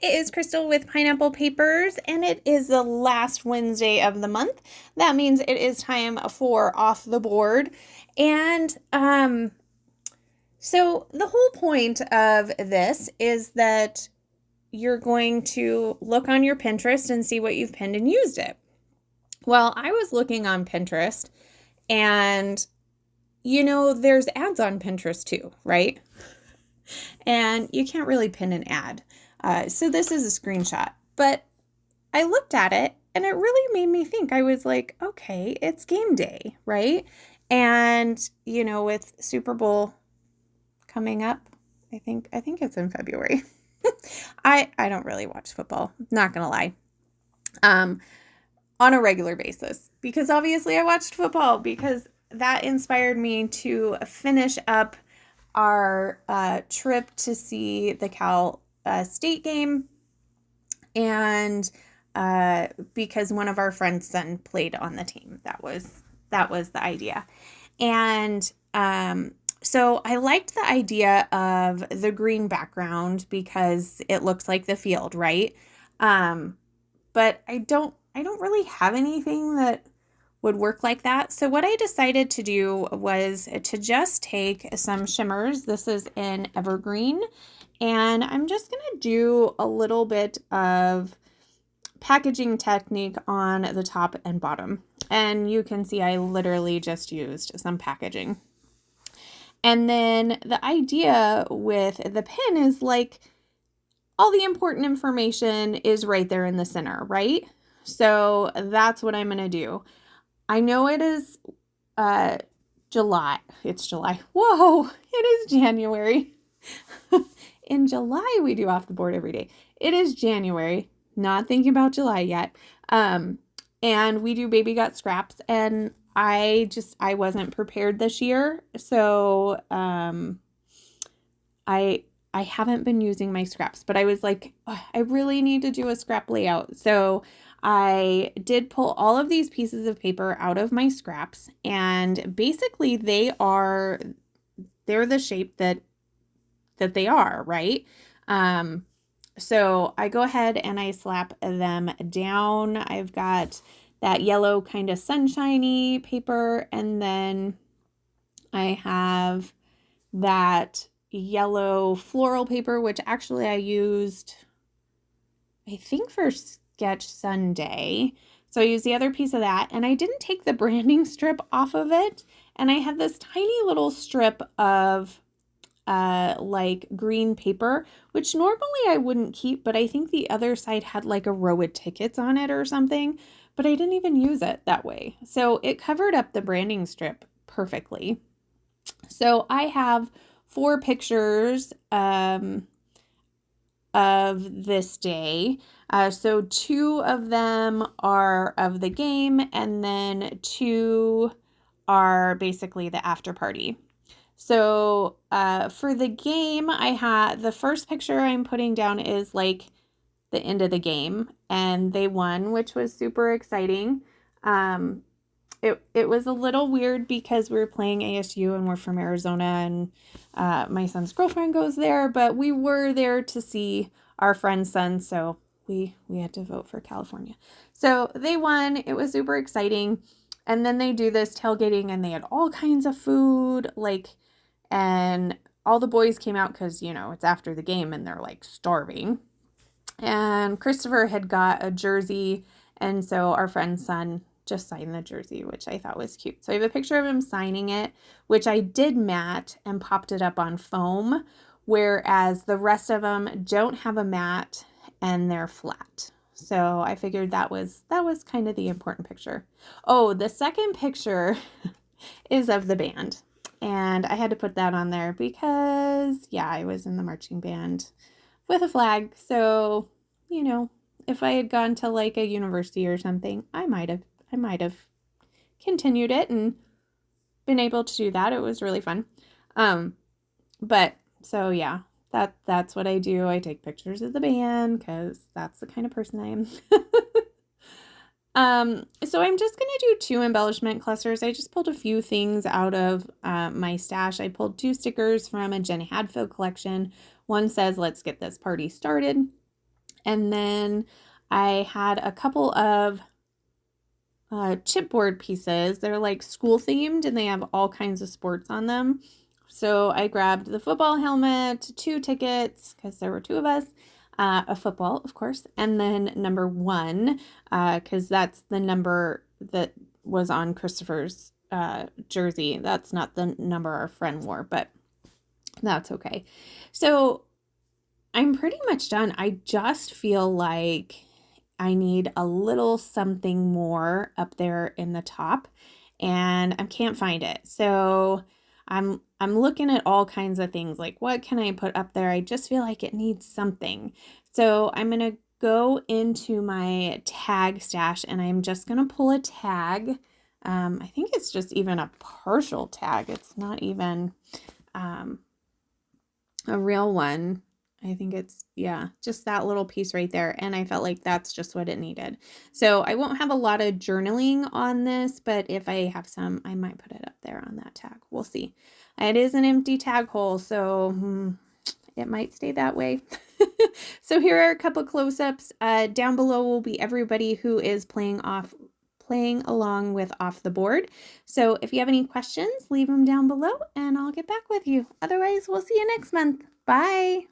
it is Crystal with Pineapple Papers, and it is the last Wednesday of the month. That means it is time for Off the Board. And so the whole point of this is that you're going to look on your Pinterest and see what you've pinned and used it. Well, I was looking on Pinterest, and there's ads on Pinterest too, right? And you can't really pin an ad. So this is a screenshot, but I looked at it and it really made me think. I was like, okay, it's game day, right? And, with Super Bowl coming up, I think it's in February. I don't really watch football, not going to lie, on a regular basis, because obviously I watched football because that inspired me to finish up our trip to see the Cal State game, and because one of our friends' son played on the team. That was the idea. And so I liked the idea of the green background because it looks like the field, right? But I don't really have anything that would work like that. So what I decided to do was to just take some shimmers. This is in Evergreen, and I'm just going to do a little bit of packaging technique on the top and bottom. And you can see I literally just used some packaging. And then the idea with the pin is like all the important information is right there in the center, right? So that's what I'm going to do. I know it is July. It's July. Whoa, it is January. In July, we do Off the Board every day. It is January. Not thinking about July yet. And we do Baby Got Scraps. And I wasn't prepared this year. So I haven't been using my scraps. But I was like, oh, I really need to do a scrap layout. So I did pull all of these pieces of paper out of my scraps, and basically they're the shape that they are, right? So I go ahead and I slap them down. I've got that yellow kind of sunshiny paper, and then I have that yellow floral paper, which actually I used, I think, for Sketch Sunday. So I used the other piece of that, and I didn't take the branding strip off of it, and I had this tiny little strip of like green paper, which normally I wouldn't keep, but I think the other side had like a row of tickets on it or something, but I didn't even use it that way. So it covered up the branding strip perfectly. So I have 4 pictures of this day. So 2 of them are of the game, and then 2 are basically the after party. So for the game, I had the first picture I'm putting down is like the end of the game, and they won, which was super exciting. It was a little weird because we were playing ASU and we're from Arizona, and my son's girlfriend goes there, but we were there to see our friend's son, so we had to vote for California. So they won. It was super exciting. And then they do this tailgating, and they had all kinds of food, and all the boys came out because, it's after the game and they're like starving. And Christopher had got a jersey, and so our friend's son just signed the jersey, which I thought was cute. So I have a picture of him signing it, which I did matte and popped it up on foam, whereas the rest of them don't have a matte and they're flat. So I figured that was kind of the important picture. Oh, the second picture is of the band. And I had to put that on there because, yeah, I was in the marching band with a flag. So, if I had gone to like a university or something, I might have continued it and been able to do that. It was really fun. But so yeah, that's what I do. I take pictures of the band because that's the kind of person I am. So I'm just going to do 2 embellishment clusters. I just pulled a few things out of my stash. I pulled 2 stickers from a Jen Hadfield collection. One says, "Let's get this party started." And then I had a couple of chipboard pieces. They're like school themed and they have all kinds of sports on them. So I grabbed the football helmet, 2 tickets, because there were 2 of us, a football, of course, and then number 1, because that's the number that was on Christopher's jersey. That's not the number our friend wore, but that's okay. So I'm pretty much done. I just feel like I need a little something more up there in the top, and I can't find it. So I'm looking at all kinds of things like what can I put up there? I just feel like it needs something. So I'm going to go into my tag stash and I'm just going to pull a tag. I think it's just even a partial tag. It's not even a real one. I think it's, yeah, just that little piece right there. And I felt like that's just what it needed. So I won't have a lot of journaling on this, but if I have some, I might put it up there on that tag. We'll see. It is an empty tag hole, so it might stay that way. So here are a couple close-ups. Down below will be everybody who is playing along with Off the Board. So if you have any questions, leave them down below and I'll get back with you. Otherwise, we'll see you next month. Bye.